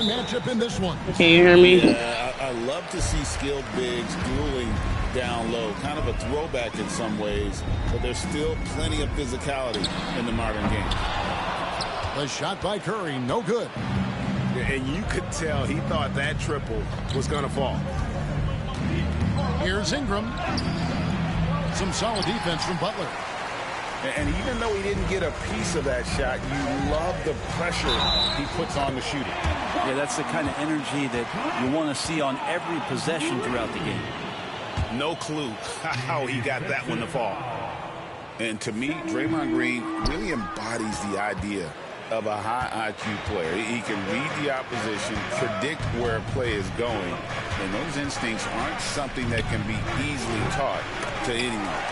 man matchup in this one. Can you hear me? Yeah, I love to see skilled bigs dueling down low. Kind of a throwback in some ways, but there's still plenty of physicality in the modern game. The shot by Curry, no good. And you could tell he thought that triple was going to fall. Here's Ingram. Some solid defense from Butler. And even though he didn't get a piece of that shot, you love the pressure he puts on the shooter. Yeah, that's the kind of energy that you want to see on every possession throughout the game. No clue how he got that one to fall. And to me, Draymond Green really embodies the idea of a high IQ player. He can read the opposition, predict where a play is going, and those instincts aren't something that can be easily taught to anyone.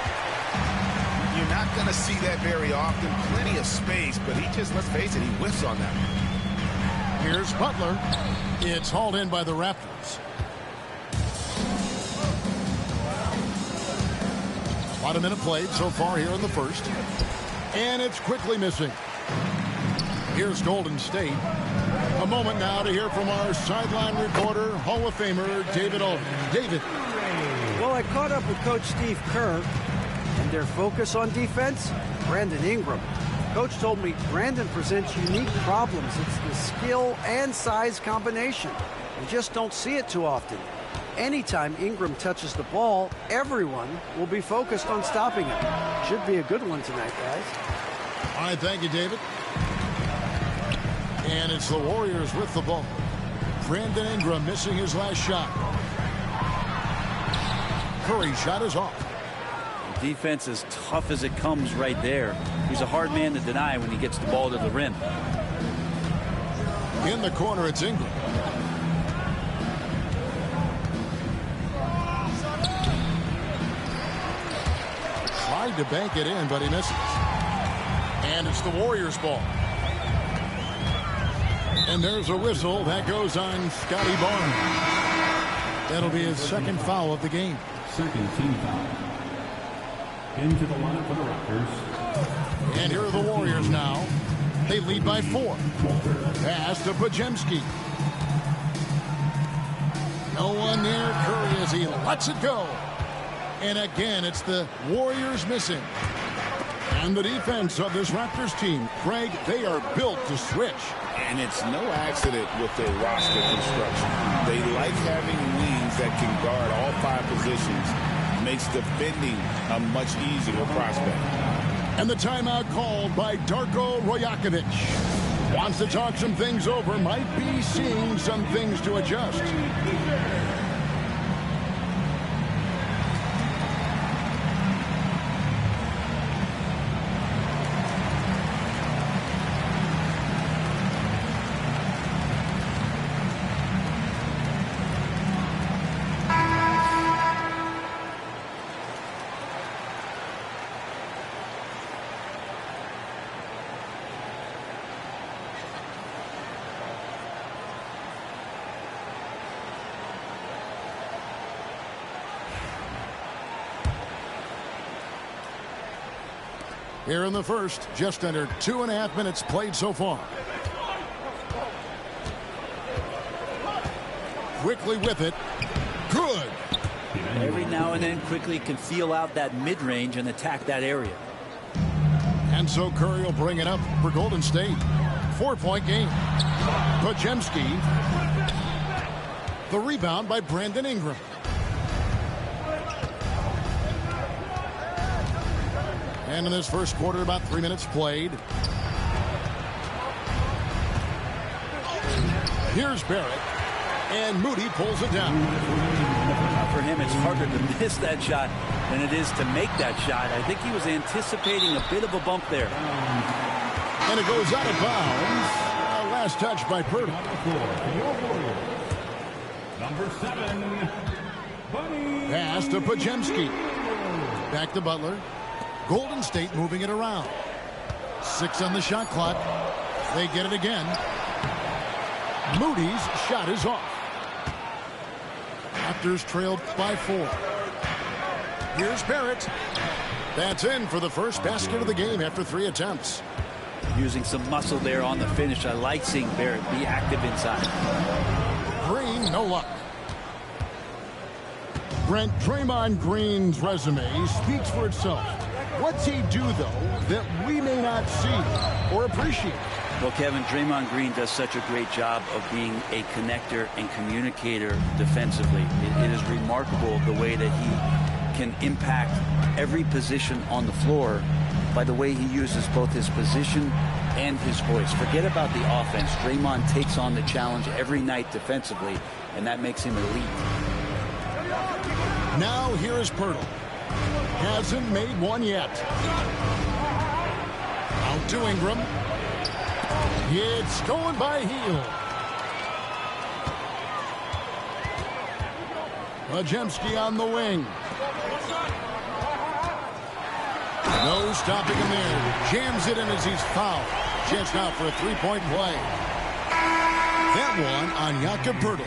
You're not going to see that very often. Plenty of space, but he just, let's face it, he whiffs on that one. Here's Butler. It's hauled in by the Raptors. About a minute played so far here in the first. And it's quickly missing. Here's Golden State. A moment now to hear from our sideline reporter, Hall of Famer David Aldridge. David. Well, I caught up with Coach Steve Kerr, and their focus on defense, Brandon Ingram. Coach told me Brandon presents unique problems. It's the skill and size combination. We just don't see it too often. Anytime Ingram touches the ball, everyone will be focused on stopping him. Should be a good one tonight, guys. All right, thank you, David. And it's the Warriors with the ball. Brandon Ingram missing his last shot. Curry's shot is off. Defense as tough as it comes right there. He's a hard man to deny when he gets the ball to the rim. In the corner, it's Ingram. Tried to bank it in, but he misses. And it's the Warriors' ball. And there's a whistle that goes on Scotty Barnes. That'll be his second foul of the game. Second team foul. Into the lineup for the Raptors. And here are the Warriors now. They lead by 4. Pass to Podziemski. No one near Curry as he lets it go. And again, it's the Warriors missing. And the defense of this Raptors team, Craig, they are built to switch. And it's no accident with their roster construction. They like having wings that can guard all 5 positions. Makes defending a much easier prospect. And the timeout called by Darko Rajakovic. Wants to talk some things over. Might be seeing some things to adjust. Here in the first, just under 2.5 minutes played so far. Quickly with it. Good. Every now and then quickly can feel out that mid-range and attack that area. And so Curry will bring it up for Golden State. 4-point game. Podziemski. The rebound by Brandon Ingram. And in this first quarter, about 3 minutes played. Here's Barrett. And Moody pulls it down. For him, it's harder to miss that shot than it is to make that shot. I think he was anticipating a bit of a bump there. And it goes out of bounds. Last touch by Purdy. Number 7, Hunny. Pass to Podziemski. Back to Butler. Golden State moving it around. 6 on the shot clock. They get it again. Moody's shot is off. Raptors trailed by 4. Here's Barrett. That's in for the first basket of the game after 3 attempts. using some muscle there on the finish. I like seeing Barrett be active inside. Green, no luck. Brent, Draymond Green's resume speaks for itself. What's he do, though, that we may not see or appreciate? Well, Kevin, Draymond Green does such a great job of being a connector and communicator defensively. It is remarkable the way that he can impact every position on the floor by the way he uses both his position and his voice. Forget about the offense. Draymond takes on the challenge every night defensively, and that makes him elite. Now here is Pirtle. Hasn't made one yet. Out to Ingram. It's stolen by Heel. Majemski on the wing. No stopping him there. Jams it in as he's fouled. Chance now for a three-point play. That one on Jakob Pirtle.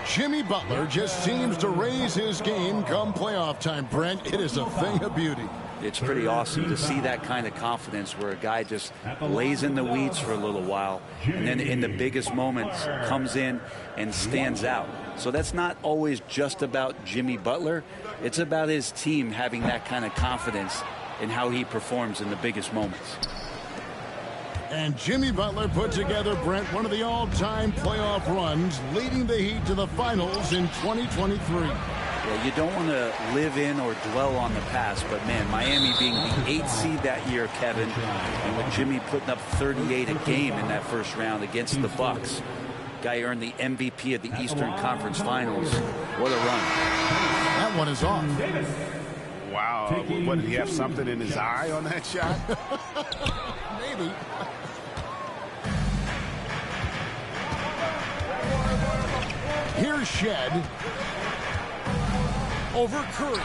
Jimmy Butler just seems to raise his game come playoff time, Brent. It is a thing of beauty. It's pretty awesome to see that kind of confidence where a guy just lays in the weeds for a little while and then in the biggest moments comes in and stands out. So that's not always just about Jimmy Butler. It's about his team having that kind of confidence in how he performs in the biggest moments. And Jimmy Butler put together, Brent, one of the all-time playoff runs, leading the Heat to the finals in 2023. Yeah, you don't want to live in or dwell on the past, but man, Miami being the 8th seed that year, Kevin, and with Jimmy putting up 38 a game in that first round against the Bucks. Guy earned the MVP of the Eastern Conference Finals. What a run. That one is off. Wow. What, did he have something in his eye on that shot? Maybe. Here's Shed. Over Curry.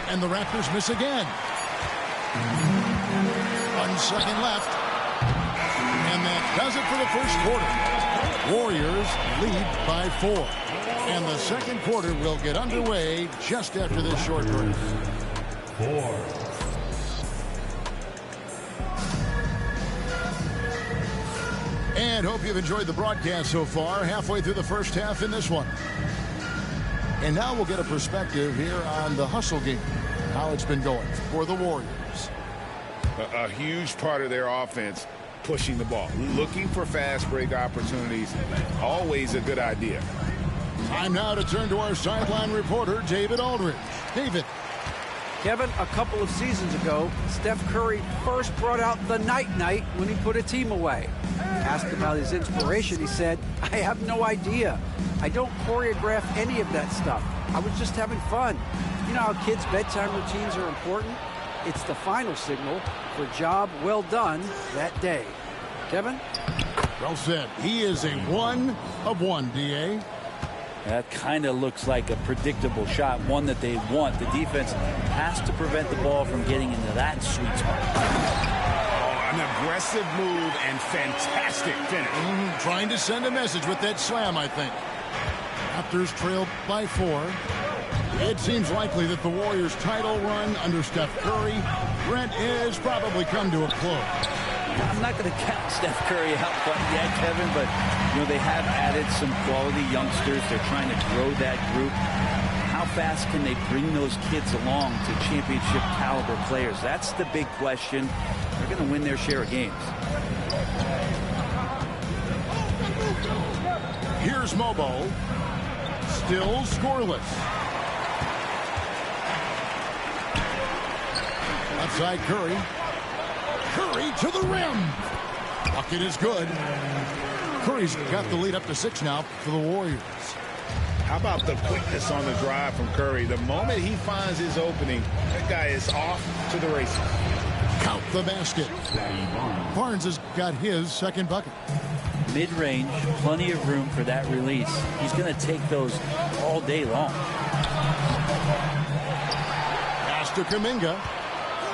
And the Raptors miss again. 1 second left. And that does it for the first quarter. Warriors lead by 4. And the second quarter will get underway just after this short break. 4. And hope you've enjoyed the broadcast so far. Halfway through the first half in this one. And now we'll get a perspective here on the hustle game. How it's been going for the Warriors. A huge part of their offense, pushing the ball. Looking for fast break opportunities. Always a good idea. Time now to turn to our sideline reporter, David Aldridge. David. Kevin, a couple of seasons ago, Steph Curry first brought out the night-night when he put a team away. Asked about his inspiration, he said, "I have no idea. I don't choreograph any of that stuff. I was just having fun." You know how kids' bedtime routines are important? It's the final signal for a job well done that day. Kevin? Well said. He is a 1 of 1, D.A. That kind of looks like a predictable shot, one that they want. The defense has to prevent the ball from getting into that sweet spot. Oh, an aggressive move and fantastic finish. Trying to send a message with that slam, I think. Raptors trail by 4. It seems likely that the Warriors' title run under Steph Curry, Brent, is probably come to a close. I'm not going to count Steph Curry out quite yet, Kevin, but you know they have added some quality youngsters. They're trying to grow that group. How fast can they bring those kids along to championship caliber players? That's the big question. They're going to win their share of games. Here's Mobo. Still scoreless. Outside Curry. Curry to the rim. Bucket is good. Curry's got the lead up to 6 now for the Warriors. How about the quickness on the drive from Curry? The moment he finds his opening, that guy is off to the races. Count the basket. Barnes has got his second bucket. Mid-range, plenty of room for that release. He's going to take those all day long. Pass to Kuminga.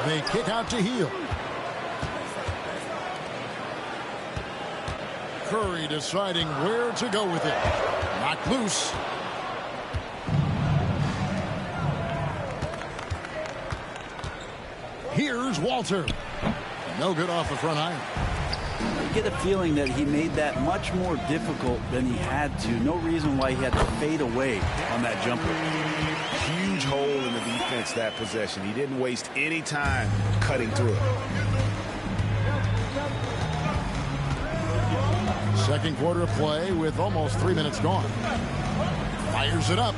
They kick out to Heel. Curry deciding where to go with it. Knocked loose. Here's Walter. No good off the front iron. You get a feeling that he made that much more difficult than he had to. No reason why he had to fade away on that jumper. Huge hole in the defense that possession. He didn't waste any time cutting through it. Second quarter of play with almost 3 minutes gone. Fires it up.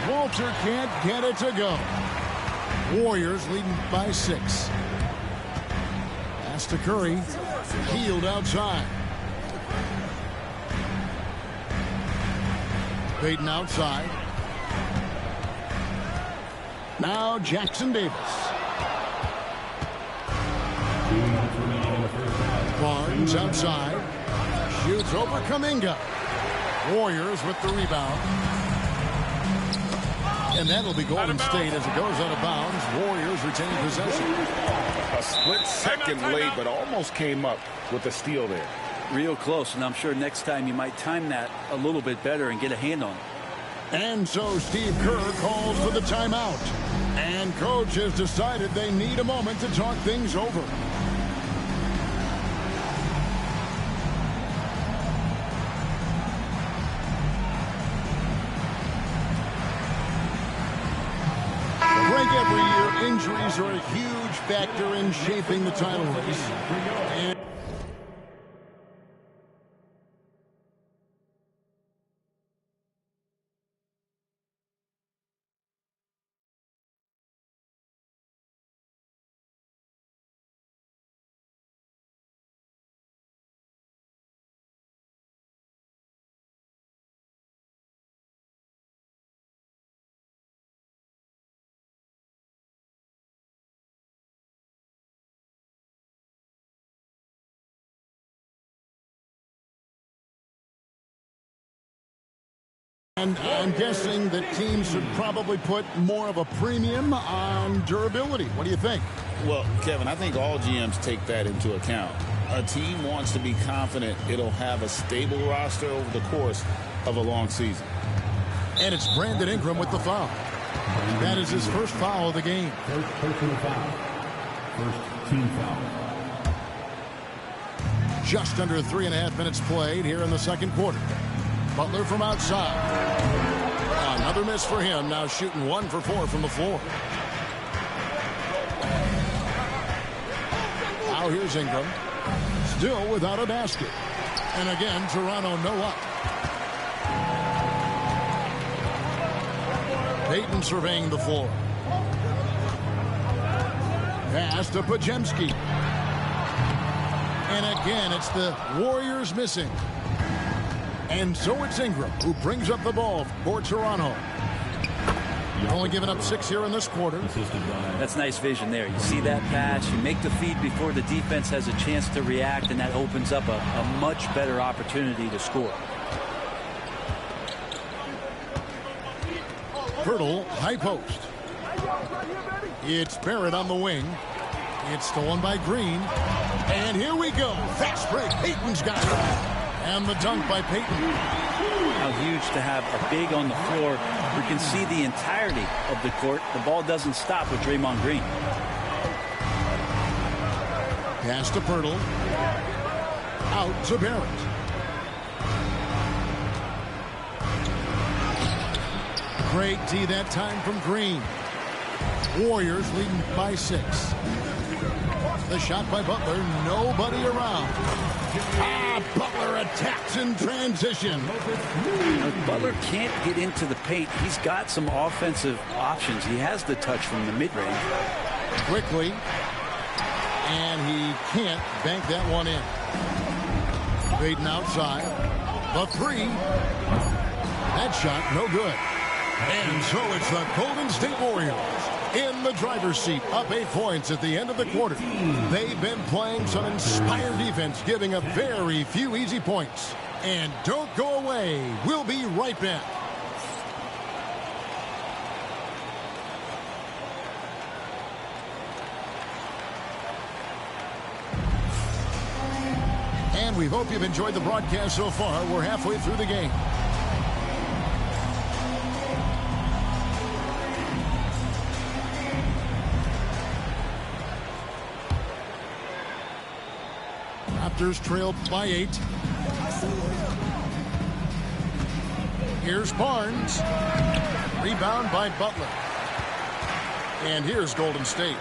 Walter can't get it to go. Warriors leading by 6. Pass to Curry. Healed outside. Payton outside. Now Jackson Davis. Barnes outside. Shoots over Kuminga. Warriors with the rebound. And that'll be Golden State as it goes out of bounds. Warriors retain possession. A split second late, but almost came up with a steal there. Real close, and I'm sure next time you might time that a little bit better and get a hand on it. And so Steve Kerr calls for the timeout. And coach has decided they need a moment to talk things over. Every year, injuries are a huge factor in shaping the title race. And I'm guessing that teams should probably put more of a premium on durability. What do you think? Well, Kevin, I think all GMs take that into account. A team wants to be confident it'll have a stable roster over the course of a long season. And it's Brandon Ingram with the foul. That is his first foul of the game. First personal foul. First team foul. Just under 3.5 minutes played here in the second quarter. Butler from outside. Another miss for him. Now shooting 1 for 4 from the floor. Now here's Ingram. Still without a basket. And again, Toronto no up. Payton surveying the floor. Pass to Podziemski. And again, it's the Warriors missing. And so it's Ingram who brings up the ball for Toronto. Only giving up 6 here in this quarter. That's nice vision there. You see that pass, you make the feed before the defense has a chance to react, and that opens up a much better opportunity to score. Pirtle, high post. It's Barrett on the wing. It's stolen by Green. And here we go. Fast break. Payton's got it. And the dunk by Payton. How huge to have a big on the floor who can see the entirety of the court. The ball doesn't stop with Draymond Green. Pass to Pirtle. Out to Barrett. Great D that time from Green. Warriors leading by 6. The shot by Butler. Nobody around. Butler attacks in transition. Butler can't get into the paint. He's got some offensive options. He has the touch from the mid-range. Quickly. And he can't bank that one in. Payton outside. The 3. That shot, no good. And so it's the Golden State Warriors in the driver's seat, up 8 points at the end of the quarter. They've been playing some inspired defense, giving up very few easy points. And don't go away. We'll be right back. And we hope you've enjoyed the broadcast so far. We're halfway through the game. Raptors trail by 8. Here's Barnes. Rebound by Butler. And here's Golden State.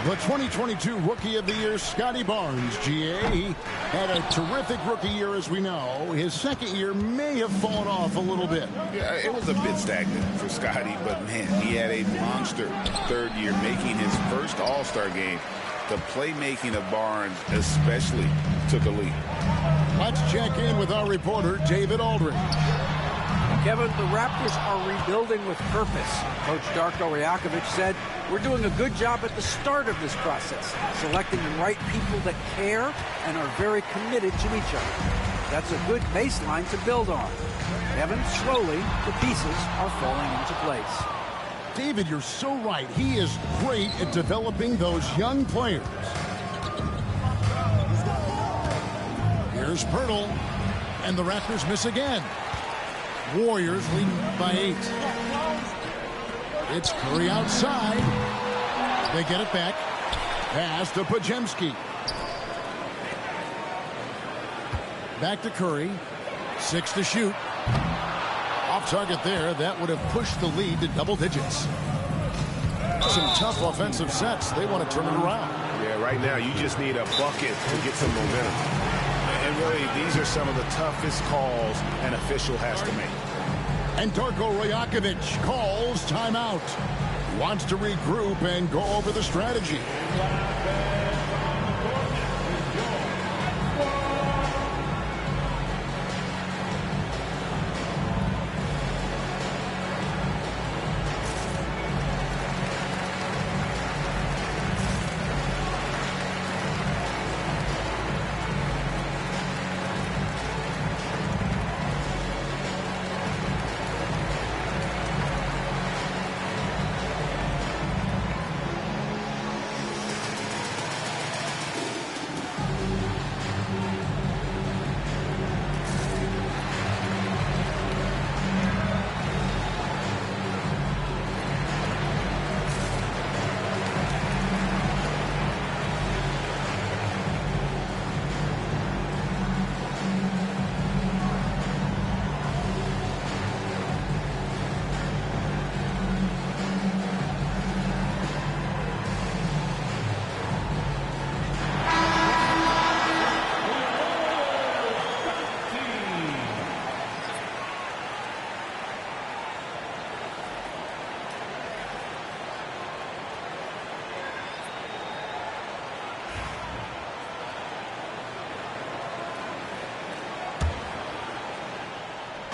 The 2022 Rookie of the Year, Scotty Barnes, GA. He had a terrific rookie year, as we know. His second year may have fallen off a little bit. Yeah, it was a bit stagnant for Scotty, but man, he had a monster third year, making his first All-Star game. The playmaking of Barnes especially took a leap. Let's check in with our reporter, David Aldridge. Kevin, the Raptors are rebuilding with purpose. Coach Darko Rajakovic said, "We're doing a good job at the start of this process, selecting the right people that care and are very committed to each other." That's a good baseline to build on. Kevin, slowly, the pieces are falling into place. David, you're so right. He is great at developing those young players. Here's Pirtle, and the Raptors miss again. Warriors leading by 8. It's Curry outside. They get it back. Pass to Podziemski. Back to Curry. 6 to shoot. Off target there. That would have pushed the lead to double digits. Some tough offensive sets. They want to turn it around. Yeah, right now you just need a bucket to get some momentum. And really, these are some of the toughest calls an official has to make. And Darko Rajakovic calls timeout. Wants to regroup and go over the strategy.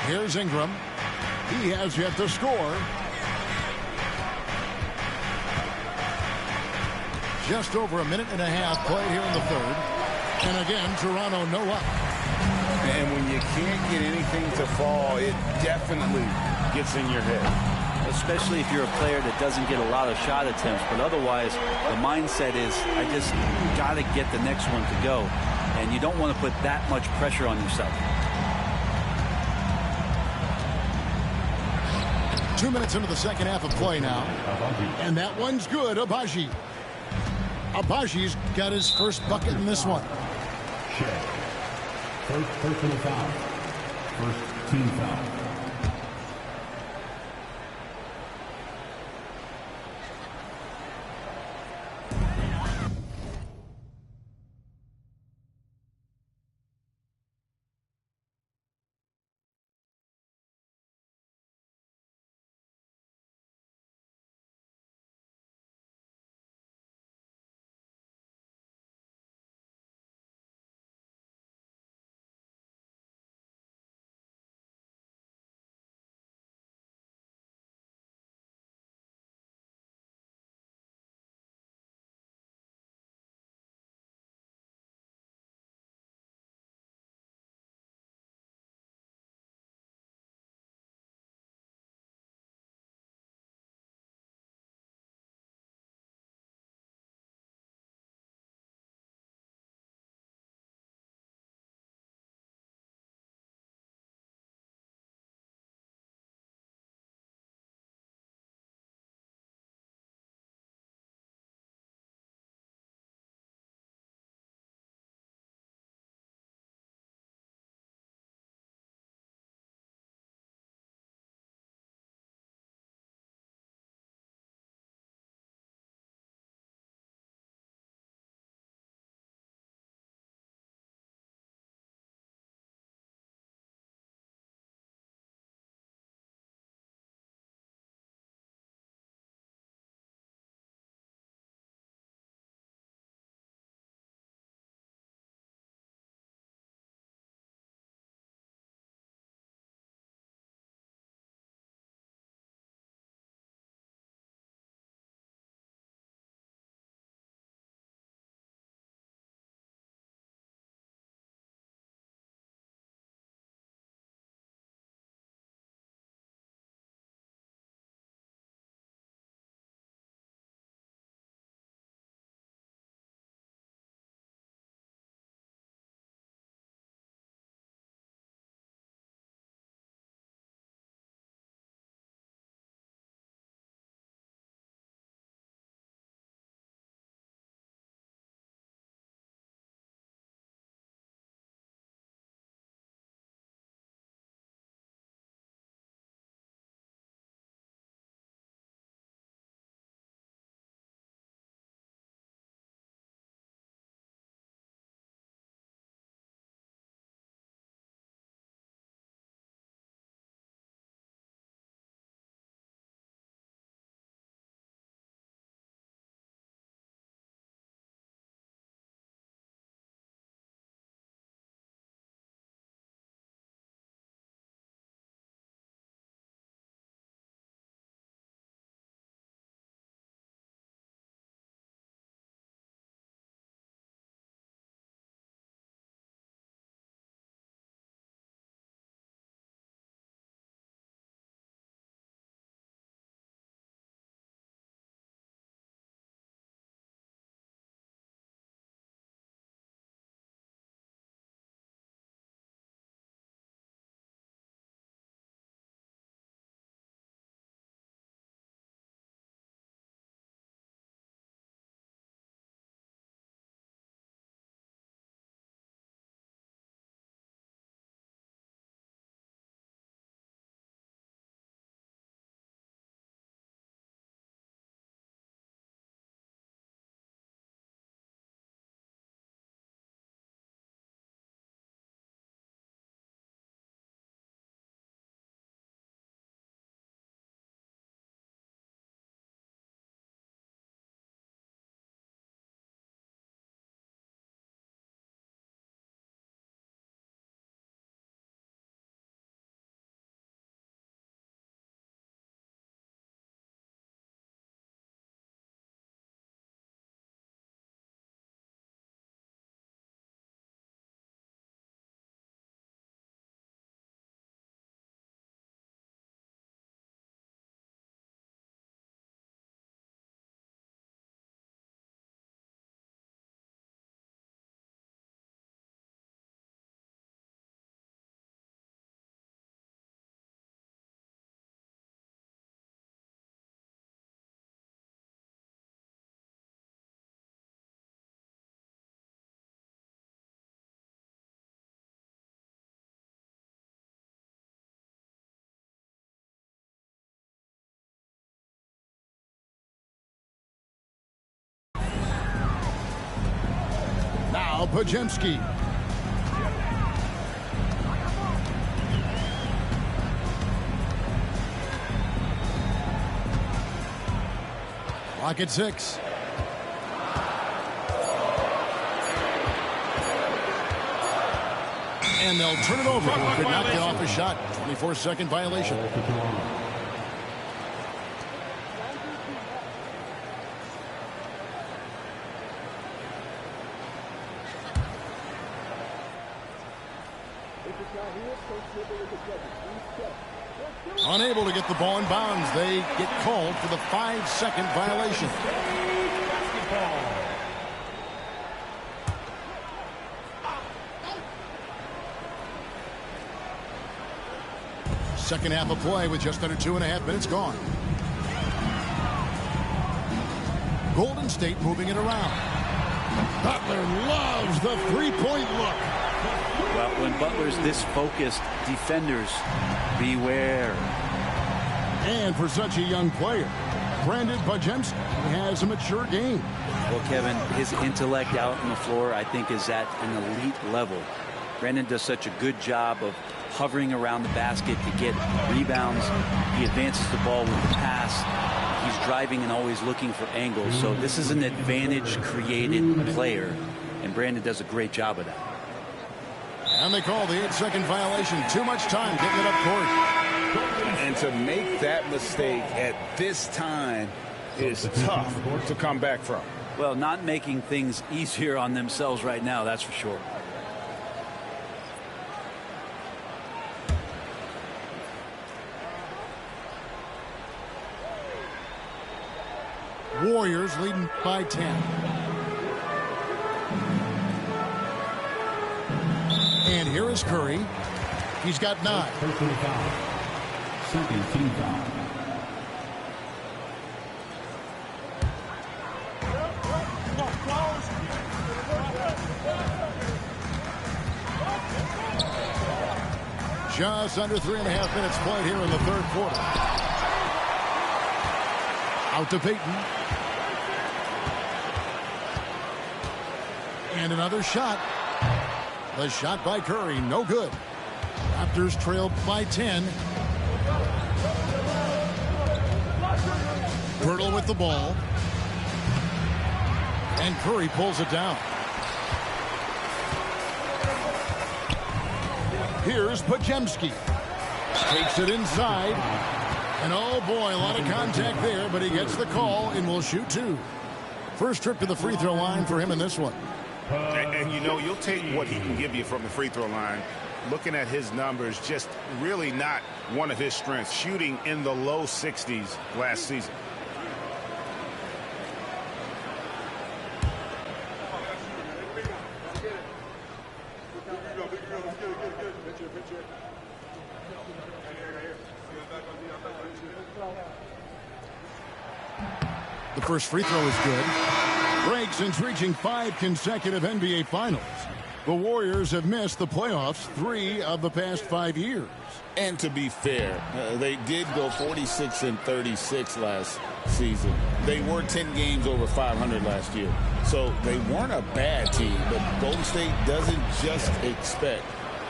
Here's Ingram. He has yet to score. Just over a minute and a half played here in the third. And again, Toronto no up. And when you can't get anything to fall, it definitely gets in your head. Especially if you're a player that doesn't get a lot of shot attempts. But otherwise, the mindset is, I just got to get the next one to go. And you don't want to put that much pressure on yourself. 2 minutes into the second half of play now. And that one's good. Abaji's got his first bucket in this one. First personal foul. First team foul. Pajemski. Clock at 6. And they'll turn it over. Could not get off a shot. 24-second violation. Unable to get the ball in bounds. They get called for the 5-second violation. Second half of play with just under 2.5 minutes gone. Golden State moving it around. Butler loves the three-point look. Well, when Butler's this focused, defenders, beware. And for such a young player, Brandon Pajemski has a mature game. Well, Kevin, his intellect out on the floor, I think, is at an elite level. Brandon does such a good job of hovering around the basket to get rebounds. He advances the ball with the pass. He's driving and always looking for angles. So this is an advantage-created player, and Brandon does a great job of that. And they call the 8-second violation. Too much time getting it up court. And to make that mistake at this time is tough to come back from. Well, not making things easier on themselves right now, that's for sure. Warriors leading by 10. And here is Curry. He's got 9. Second team foul. Just under 3.5 minutes played here in the third quarter. Out to Payton. And another shot. The shot by Curry, no good. Raptors trailed by 10. Pirtle with the ball. And Curry pulls it down. Here's Pajemski. Takes it inside. And oh boy, a lot of contact there, but he gets the call and will shoot 2. First trip to the free throw line for him in this one. And you know, you'll take what he can give you from the free throw line. Looking at his numbers, just really not one of his strengths. Shooting in the low 60s last season. The first free throw is good. Break since reaching 5 consecutive NBA Finals. The Warriors have missed the playoffs 3 of the past 5 years. And to be fair, they did go 46-36 last season. They were 10 games over 500 last year. So they weren't a bad team, but Golden State doesn't just expect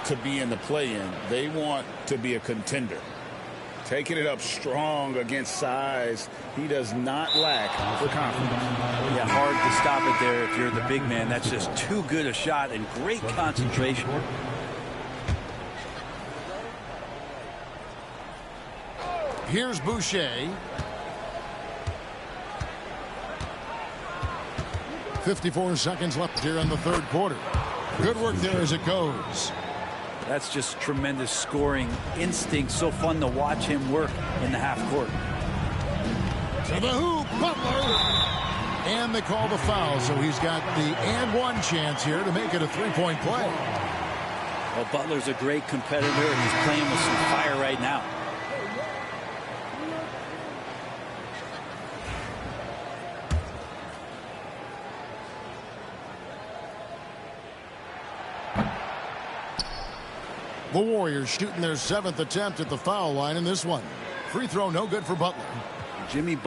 to be in the play-in. They want to be a contender. Taking it up strong against size. He does not lack for confidence. Yeah, hard to stop it there if you're the big man. That's just too good a shot and great concentration. Here's Boucher. 54 seconds left here in the third quarter. Good work there as it goes. That's just tremendous scoring instinct. So fun to watch him work in the half court. To the hoop, Butler. And they call the foul, so he's got the and one chance here to make it a three-point play. Well, Butler's a great competitor, and he's playing with some fire right now. The Warriors shooting their 7th attempt at the foul line in this one. Free throw no good for Butler. Jimmy